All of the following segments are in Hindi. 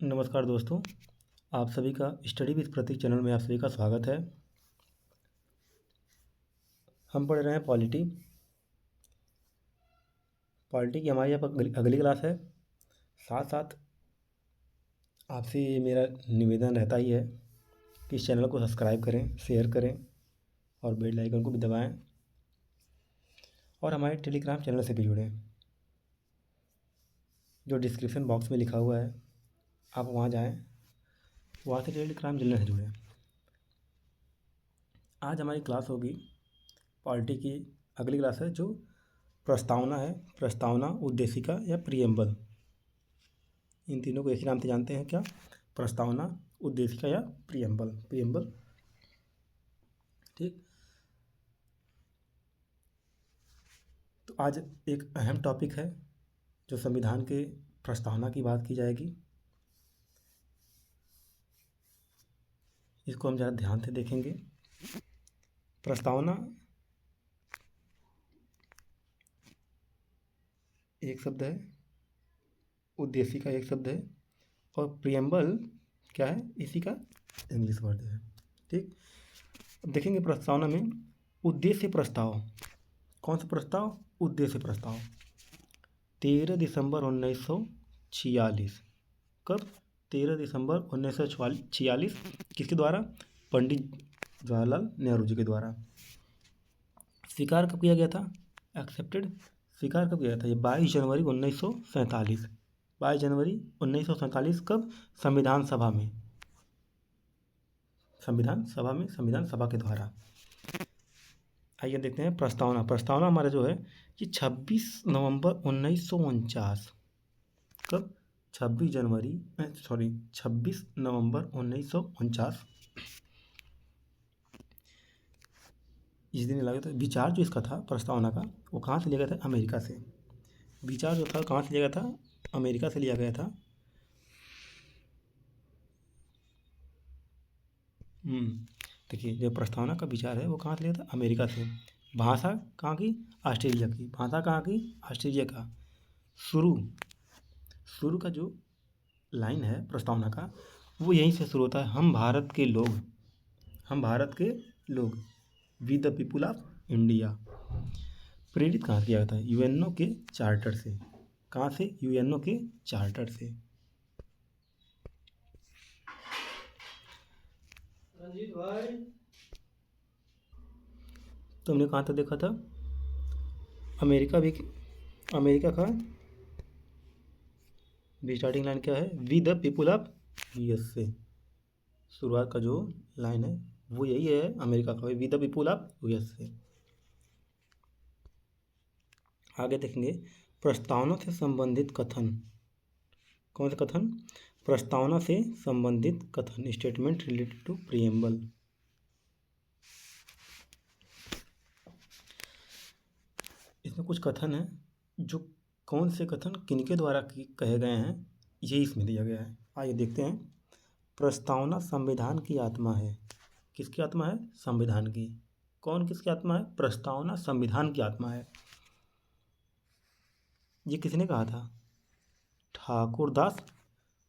नमस्कार दोस्तों, आप सभी का स्टडी विद प्रतीक चैनल में आप सभी का स्वागत है। हम पढ़ रहे हैं पॉलिटी की हमारी यहाँ पर अगली क्लास है। साथ साथ आपसे ये मेरा निवेदन रहता ही है कि इस चैनल को सब्सक्राइब करें, शेयर करें और बेल आइकन को भी दबाएं और हमारे टेलीग्राम चैनल से भी जुड़ें, जो डिस्क्रिप्शन बॉक्स में लिखा हुआ है। आप वहाँ जाएँ, वहाँ से टेलीग्राम चैनल से जुड़ें। आज हमारी क्लास होगी पॉलिटी की अगली क्लास है, जो प्रस्तावना है। प्रस्तावना, उद्देशिका या प्रियम्बल, इन तीनों को एक ही नाम से जानते हैं। क्या? प्रस्तावना, उद्देशिका या प्रियम्बल। ठीक। तो आज एक अहम टॉपिक है, जो संविधान के प्रस्तावना की बात की जाएगी। इसको हम ज़रा ध्यान से देखेंगे। प्रस्तावना एक शब्द है, उद्देशिका एक शब्द है और प्रियम्बल क्या है, इसी का इंग्लिश वर्ड है। ठीक। अब देखेंगे प्रस्तावना में उद्देश्य प्रस्ताव। कौन सा प्रस्ताव? उद्देश्य प्रस्ताव। 13 दिसंबर 1946। कब? 13 दिसंबर 1946। किसके द्वारा? पंडित जवाहरलाल नेहरू जी के द्वारा। स्वीकार कब किया गया था? एक्सेप्टेड। स्वीकार कब किया गया था? ये 22 जनवरी 1947। 22 जनवरी 1947 कब? संविधान सभा में। संविधान सभा के द्वारा। आइए देखते हैं प्रस्तावना। प्रस्तावना हमारा जो है ये 26 नवंबर 1949। कब? 26 नवंबर 1949 इस दिन लगा था। विचार जो इसका था प्रस्तावना का, वो कहाँ से लिया गया था? अमेरिका से। विचार जो था कहाँ से लिया गया था? अमेरिका से लिया गया था। देखिए, जो प्रस्तावना का विचार है वो कहाँ से लिया था? अमेरिका से। भाषा कहाँ की? ऑस्ट्रेलिया की। भाषा कहाँ की? ऑस्ट्रेलिया का। शुरू का जो लाइन है प्रस्तावना का, वो यहीं से शुरू होता है। हम भारत के लोग we the people of India. प्रेरित कहाँ किया जाता है? यूएनओ के चार्टर से। कहाँ से? यूएनओ के चार्टर से। रंजीत भाई, तुमने कहाँ तक देखा था? अमेरिका का भी स्टार्टिंग लाइन क्या है? We the people of US से। शुरुआत का जो लाइन है वो यही है अमेरिका का, we the people of US से। आगे देखेंगे प्रस्तावना से संबंधित कथन। कौन सा कथन? प्रस्तावना से संबंधित कथन, स्टेटमेंट रिलेटेड टू प्रियम्बल। इसमें कुछ कथन है, जो कौन से कथन किनके द्वारा कहे गए हैं, ये इसमें दिया गया है। आइए देखते हैं। प्रस्तावना संविधान की आत्मा है। किसकी आत्मा है? संविधान की। कौन किसकी आत्मा है? प्रस्तावना संविधान की आत्मा है। ये किसने कहा था? ठाकुरदास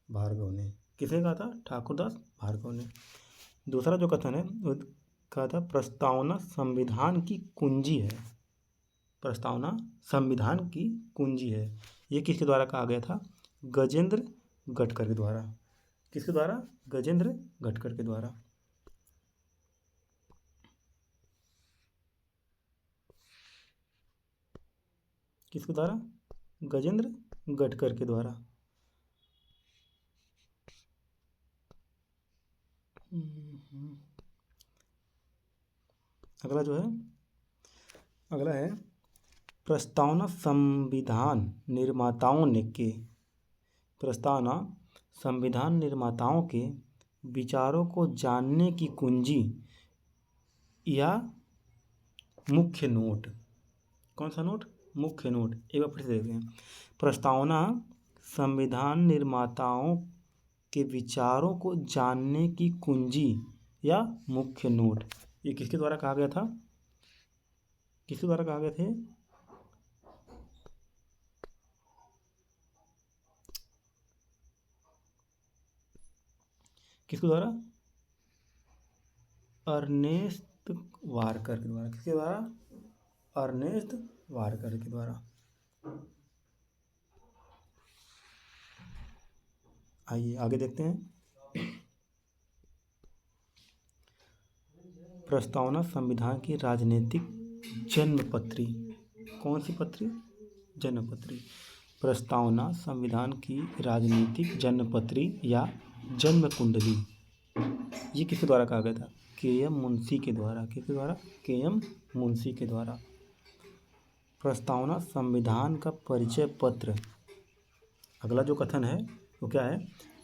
भार्गव ने। किसने कहा था? ठाकुरदास भार्गव ने। दूसरा जो कथन है वो कहा था प्रस्तावना संविधान की कुंजी है। प्रस्तावना संविधान की कुंजी है। ये किसके द्वारा कहा गया था? गजेंद्र गटकर के द्वारा। किसके द्वारा? गजेंद्र गटकर के द्वारा। किसके द्वारा? गजेंद्र गटकर के द्वारा। अगला है प्रस्तावना संविधान निर्माताओं के विचारों को जानने की कुंजी या मुख्य नोट। कौन सा नोट? मुख्य नोट। एक बार फिर से देखते हैं। प्रस्तावना संविधान निर्माताओं के विचारों को जानने की कुंजी या मुख्य नोट। ये किसके द्वारा कहा गया था? किसके द्वारा कहा गया थे? किसके द्वारा? अर्नेस्ट वारकर के द्वारा। किसके द्वारा? अर्नेस्ट वारकर के द्वारा। आइए आगे देखते हैं। प्रस्तावना संविधान की राजनीतिक जन्मपत्री। कौन सी पत्री? जन्मपत्री। प्रस्तावना संविधान की राजनीतिक जन्मपत्री या जन्म कुंडली, ये किसके द्वारा कहा गया था? के.एम. मुंशी के द्वारा। किसके द्वारा? के.एम. मुंशी के द्वारा। प्रस्तावना संविधान का परिचय पत्र। अगला जो कथन है वो क्या है?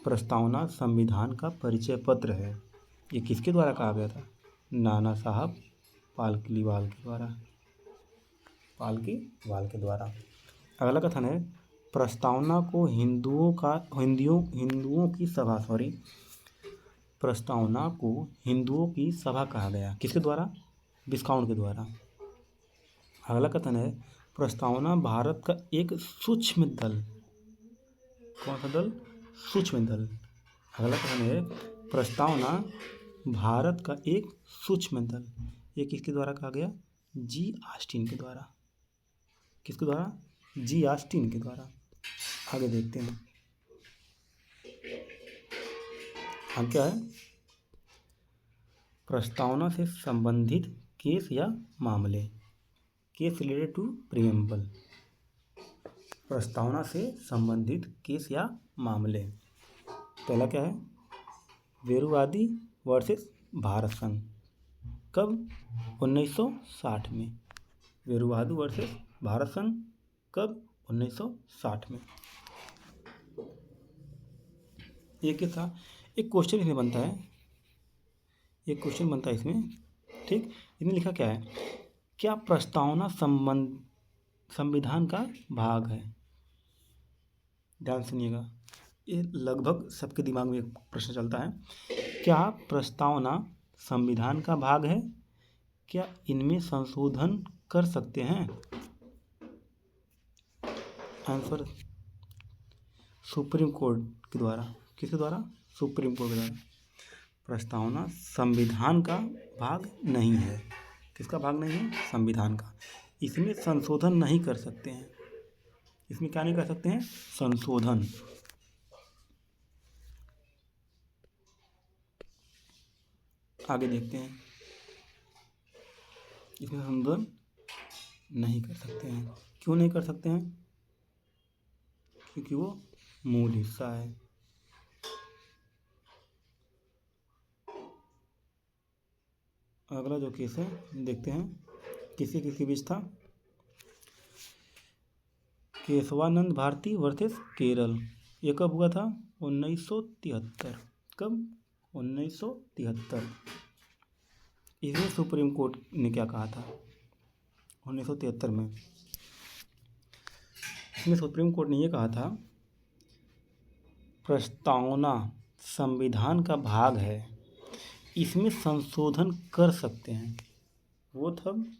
प्रस्तावना संविधान का परिचय पत्र है। ये किसके द्वारा कहा गया था? नाना साहब पालकीवाल के द्वारा। पालकीवाल के द्वारा। अगला कथन है प्रस्तावना को हिंदुओं की सभा प्रस्तावना को हिंदुओं की सभा कहा गया। किसके द्वारा? विस्काउंट के द्वारा। अगला कथन है प्रस्तावना भारत का एक सूक्ष्म दल। कौन सा दल? सूक्ष्म दल। अगला कथन है प्रस्तावना भारत का एक सूक्ष्म दल। ये किसके द्वारा कहा गया? जी ऑस्टिन के द्वारा। किसके द्वारा? जी ऑस्टिन के द्वारा। आगे देखते हैं। आगे क्या है? प्रस्तावना से संबंधित केस या मामले। Case related to preamble. प्रस्तावना से संबंधित केस या मामले। पहला क्या है? वेरुवादी वर्सेस भारत संघ। कब? 1960 में। वेरुवादी वर्सेस भारत संघ कब? 1960 में। ये क्या था? एक क्वेश्चन इसमें बनता है, एक क्वेश्चन बनता है इसमें। ठीक, इसमें लिखा क्या है? क्या प्रस्तावना संविधान का भाग है? ध्यान सुनिएगा, ये लगभग सबके दिमाग में एक प्रश्न चलता है। क्या प्रस्तावना संविधान का भाग है? क्या इनमें संशोधन कर सकते हैं? आंसर सुप्रीम कोर्ट के द्वारा। किसके द्वारा? सुप्रीम कोर्ट के द्वारा। प्रस्तावना संविधान का भाग नहीं है। किसका भाग नहीं है? संविधान का। इसमें संशोधन नहीं कर सकते हैं। इसमें क्या नहीं कर सकते हैं? संशोधन। आगे देखते हैं। इसमें संशोधन नहीं कर सकते हैं। क्यों नहीं कर सकते हैं? क्योंकि वो मूल हिस्सा है। अगला जो केस है देखते हैं, किसके बीच था? केशवानंद भारती वर्सेस केरल। ये कब हुआ था? 1973। कब? 1973। इसमें सुप्रीम कोर्ट ने क्या कहा था? 1973 में इसमें सुप्रीम कोर्ट ने ये कहा था प्रस्तावना संविधान का भाग है, इसमें संशोधन कर सकते हैं। वो तब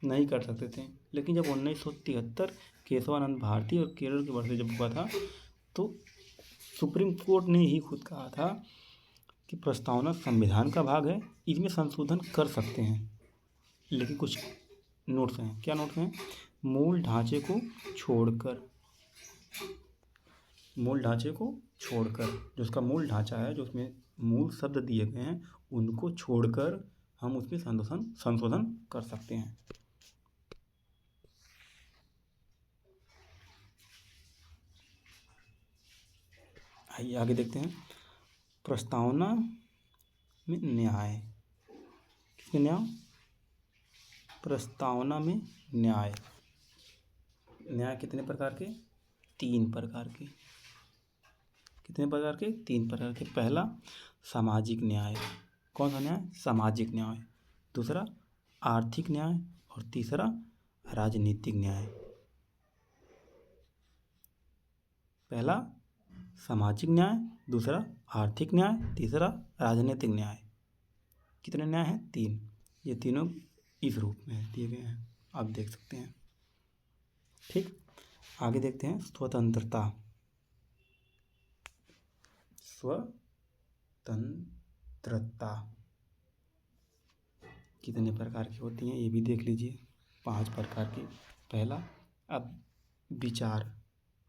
नहीं कर सकते थे, लेकिन जब 1973 केशवानंद भारती और केरल के वर्ष जब हुआ था तो सुप्रीम कोर्ट ने ही खुद कहा था कि प्रस्तावना संविधान का भाग है, इसमें संशोधन कर सकते हैं। लेकिन कुछ नोट्स हैं। क्या नोट्स हैं? मूल ढांचे को छोड़कर। मूल ढांचे को छोड़कर, जो उसका मूल ढांचा है, जो उसमें मूल शब्द दिए गए हैं, उनको छोड़कर हम उसमें संशोधन कर सकते हैं। आइए आगे देखते हैं। प्रस्तावना में न्याय। किसमें न्याय? प्रस्तावना में न्याय। न्याय कितने प्रकार के? 3 प्रकार के। कितने प्रकार के? 3 प्रकार के। पहला सामाजिक न्याय। कौन सा न्याय? सामाजिक न्याय। दूसरा आर्थिक न्याय और तीसरा राजनीतिक न्याय। पहला सामाजिक न्याय, दूसरा आर्थिक न्याय, तीसरा राजनीतिक न्याय। कितने न्याय हैं? 3। ये तीनों इस रूप में दिए गए हैं, आप देख सकते हैं। ठीक, आगे देखते हैं। स्वतंत्रता। स्वतंत्रता कितने प्रकार की होती हैं ये भी देख लीजिए, 5 प्रकार की। पहला, अब विचार,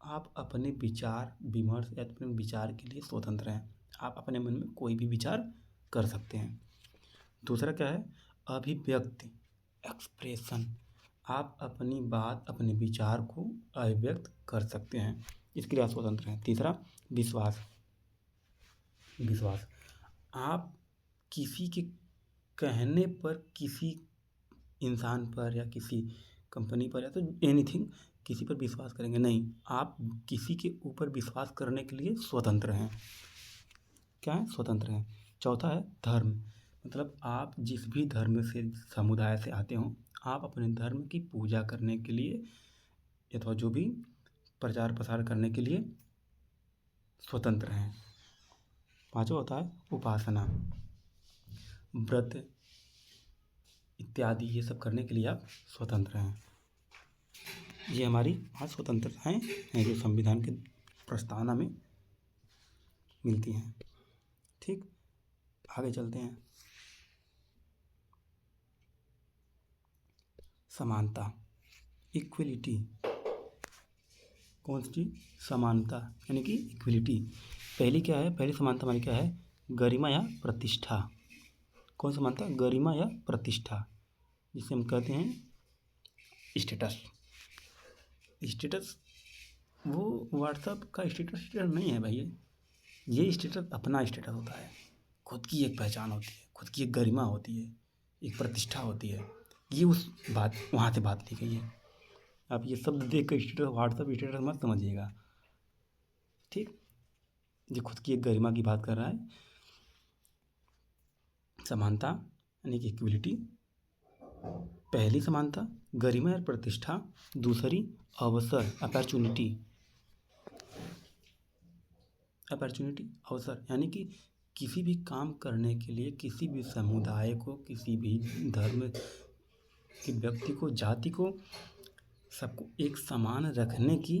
आप अपने विचार विमर्श या अपने विचार के लिए स्वतंत्र हैं, आप अपने मन में कोई भी विचार कर सकते हैं। दूसरा क्या है, अभिव्यक्ति, एक्सप्रेशन, आप अपनी बात अपने विचार को अभिव्यक्त कर सकते हैं, इसके लिए आप स्वतंत्र हैं। तीसरा, विश्वास, विश्वास, आप किसी के कहने पर किसी इंसान पर या किसी कंपनी पर या तो एनीथिंग किसी पर विश्वास करेंगे नहीं, आप किसी के ऊपर विश्वास करने के लिए स्वतंत्र हैं। क्या है, स्वतंत्र हैं। चौथा है धर्म, मतलब आप जिस भी धर्म से समुदाय से आते हो, आप अपने धर्म की पूजा करने के लिए अथवा जो भी प्रचार प्रसार करने के लिए स्वतंत्र हैं। पांचवा होता है उपासना, व्रत इत्यादि ये सब करने के लिए आप स्वतंत्र हैं। ये हमारी 5 स्वतंत्रताएं हैं जो संविधान के प्रस्तावना में मिलती हैं। ठीक, आगे चलते हैं। समानता, इक्वलिटी, कौन सी चीज, समानता यानी कि इक्वलिटी। पहली क्या है, पहली समानता हमारी क्या है, गरिमा या प्रतिष्ठा। कौन सी समानता, गरिमा या प्रतिष्ठा, जिसे हम कहते हैं स्टेटस। स्टेटस वो व्हाट्सअप का स्टेटस नहीं है भाई, ये स्टेटस अपना स्टेटस होता है, खुद की एक पहचान होती है, खुद की एक गरिमा होती है, एक प्रतिष्ठा होती है। ये उस बात वहाँ से बात ली गई है। आप ये शब्द देख कर स्टेटस व्हाट्सअप स्टेटस मत समझिएगा, ठीक। ये खुद की एक गरिमा की बात कर रहा है। समानता यानी कि इक्वलिटी, पहली समानता गरिमा और प्रतिष्ठा। दूसरी अवसर, अपॉर्चुनिटी, अपॉर्चुनिटी अवसर, यानी कि किसी भी काम करने के लिए किसी भी समुदाय को, किसी भी धर्म के व्यक्ति को, जाति को, सबको एक समान रखने की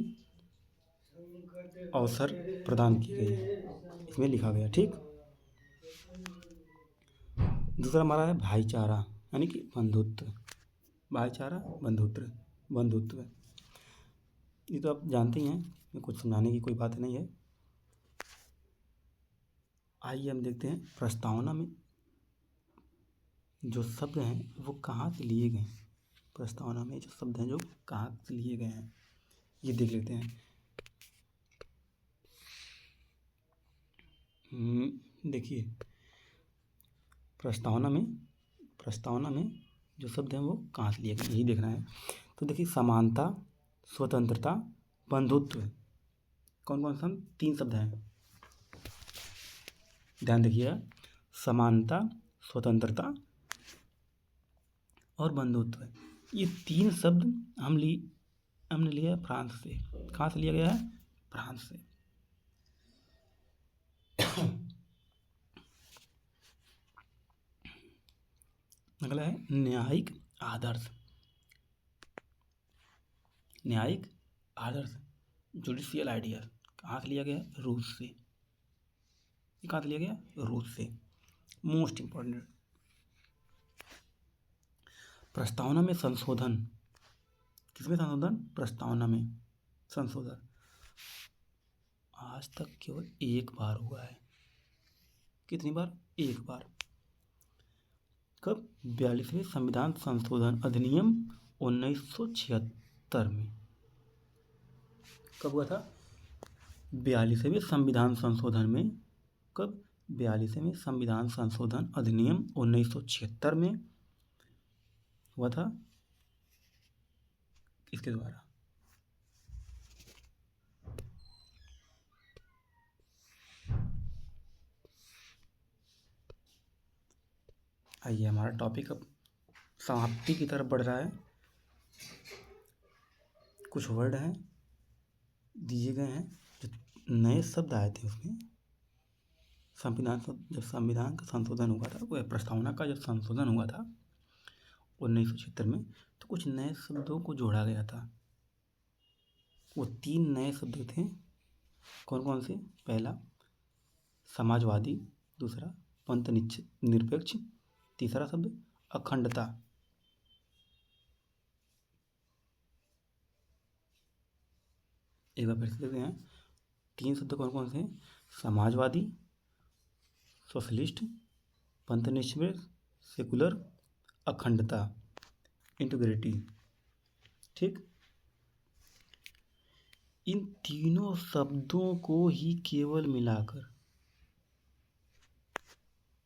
अवसर प्रदान की गई है, इसमें लिखा गया, ठीक। दूसरा हमारा है भाईचारा यानी कि बंधुत्व, भाईचारा बंधुत्व, बंधुत्व ये तो आप जानते ही हैं, कुछ समझाने की कोई बात नहीं है। आइए हम देखते हैं प्रस्तावना में जो शब्द हैं वो कहाँ से लिए गए हैं। प्रस्तावना में जो शब्द हैं जो कहाँ से लिए गए हैं ये देख लेते हैं। देखिए, प्रस्तावना में जो शब्द हैं वो कहाँ से लिए गए यही देखना है। तो देखिए, समानता, स्वतंत्रता, बंधुत्व, कौन कौन सा 3 शब्द हैं, ध्यान देखिएगा। समानता, स्वतंत्रता और बंधुत्व, ये 3 शब्द हमने लिया है फ्रांस से। कहाँ से लिया गया है, फ्रांस से। अगला है न्यायिक आदर्श, न्यायिक आदर्श, जुडिशियल आइडिया, कहाँ से लिया गया, रूस से। कहाँ से लिया गया, रूस से। मोस्ट इंपॉर्टेंट, प्रस्तावना में संशोधन, किसमें संशोधन, प्रस्तावना में संशोधन आज तक केवल एक बार हुआ है। कितनी बार, एक बार। कब, 42वें संविधान संशोधन अधिनियम 1976 में। कब हुआ था, 42वें संविधान संशोधन में। कब, 42वें संविधान संशोधन अधिनियम 1976 में हुआ था। इसके द्वारा आइए, हमारा टॉपिक अब समाप्ति की तरफ बढ़ रहा है। कुछ वर्ड हैं दिए गए हैं, जो नए शब्द आए थे उसमें। जब संविधान का संशोधन हुआ था, वह प्रस्तावना का जब संशोधन हुआ था 1976 में, तो कुछ नए शब्दों को जोड़ा गया था। वो 3 नए शब्द थे, कौन कौन से, पहला समाजवादी, दूसरा पंथ निरपेक्ष, तीसरा शब्द अखंडता। एक बार फिर से देखते हैं, 3 शब्द कौन कौन से हैं? समाजवादी, सोशलिस्ट, पंथ निरपेक्ष, सेकुलर, अखंडता, इंटीग्रिटी। ठीक, इन तीनों शब्दों को ही केवल मिलाकर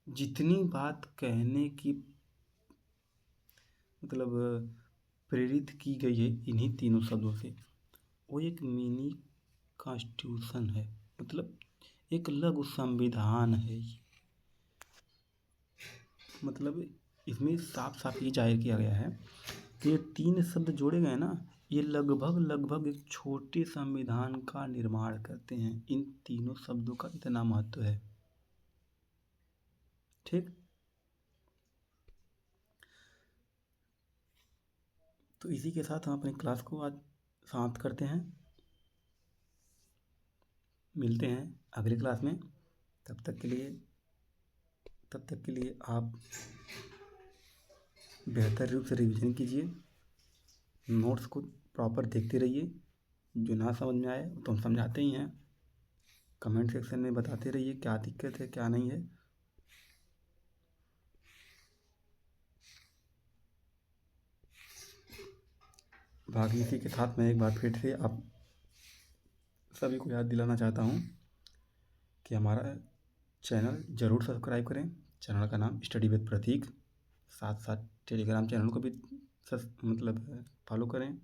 जितनी बात कहने की मतलब प्रेरित की गई है इन्हीं तीनों शब्दों से, वो एक मिनी कॉन्स्टिट्यूशन है, मतलब एक लघु संविधान है। मतलब इसमें साफ साफ ये जाहिर किया गया है कि ये 3 शब्द जोड़े गए ना, ये लगभग एक छोटे संविधान का निर्माण करते हैं। इन तीनों शब्दों का इतना महत्व है। ठीक, तो इसी के साथ हम अपनी क्लास को आज समाप्त करते हैं। मिलते हैं अगली क्लास में। तब तक के लिए आप बेहतर रूप से रिवीजन कीजिए, नोट्स को प्रॉपर देखते रहिए। जो ना समझ में आए तो हम समझाते ही हैं। कमेंट सेक्शन में बताते रहिए क्या दिक्कत है क्या नहीं है। बाकी इसी के साथ मैं एक बार फिर से आप सभी को याद दिलाना चाहता हूँ कि हमारा चैनल ज़रूर सब्सक्राइब करें। चैनल का नाम स्टडी विद प्रतीक। साथ साथ टेलीग्राम चैनल को भी फॉलो करें।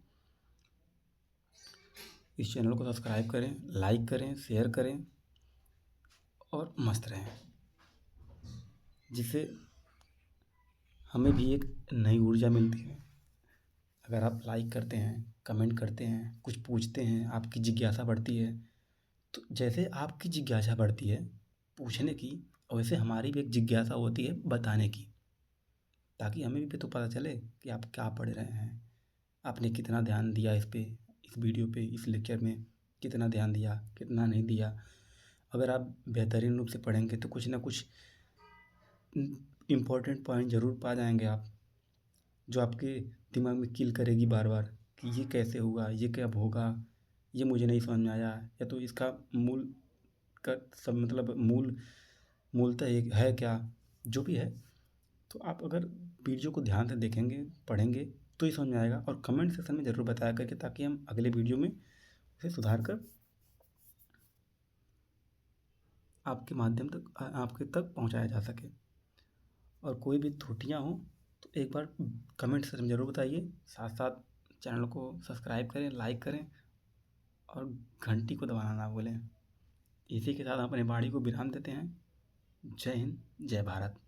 इस चैनल को सब्सक्राइब करें, लाइक करें, शेयर करें और मस्त रहें, जिससे हमें भी एक नई ऊर्जा मिलती है। अगर आप लाइक करते हैं, कमेंट करते हैं, कुछ पूछते हैं, आपकी जिज्ञासा बढ़ती है। तो जैसे आपकी जिज्ञासा बढ़ती है पूछने की, वैसे हमारी भी एक जिज्ञासा होती है बताने की, ताकि हमें भी तो पता चले कि आप क्या पढ़ रहे हैं, आपने कितना ध्यान दिया इस पे, इस वीडियो पे, इस लेक्चर में कितना ध्यान दिया, कितना नहीं दिया। अगर आप बेहतरीन रूप से पढ़ेंगे तो कुछ ना कुछ इम्पोर्टेंट पॉइंट ज़रूर पा जाएंगे आप, जो आपके दिमाग में किल करेगी बार बार कि ये कैसे हुआ, ये कब होगा, ये मुझे नहीं समझ में आया, या तो इसका मूल का सब मूलतः एक है क्या, जो भी है। तो आप अगर वीडियो को ध्यान से देखेंगे, पढ़ेंगे तो ही समझ में आएगा। और कमेंट सेक्शन में ज़रूर बताया करके, ताकि हम अगले वीडियो में उसे सुधार कर आपके माध्यम तक आपके तक पहुंचाया जा सके। और कोई भी त्रुटियां हो तो एक बार कमेंट सेक्शन में ज़रूर बताइए। साथ साथ चैनल को सब्सक्राइब करें, लाइक करें और घंटी को दबाना ना भूलें। इसी के साथ हम अपनी वाणी को विराम देते हैं। जय हिंद, जय भारत।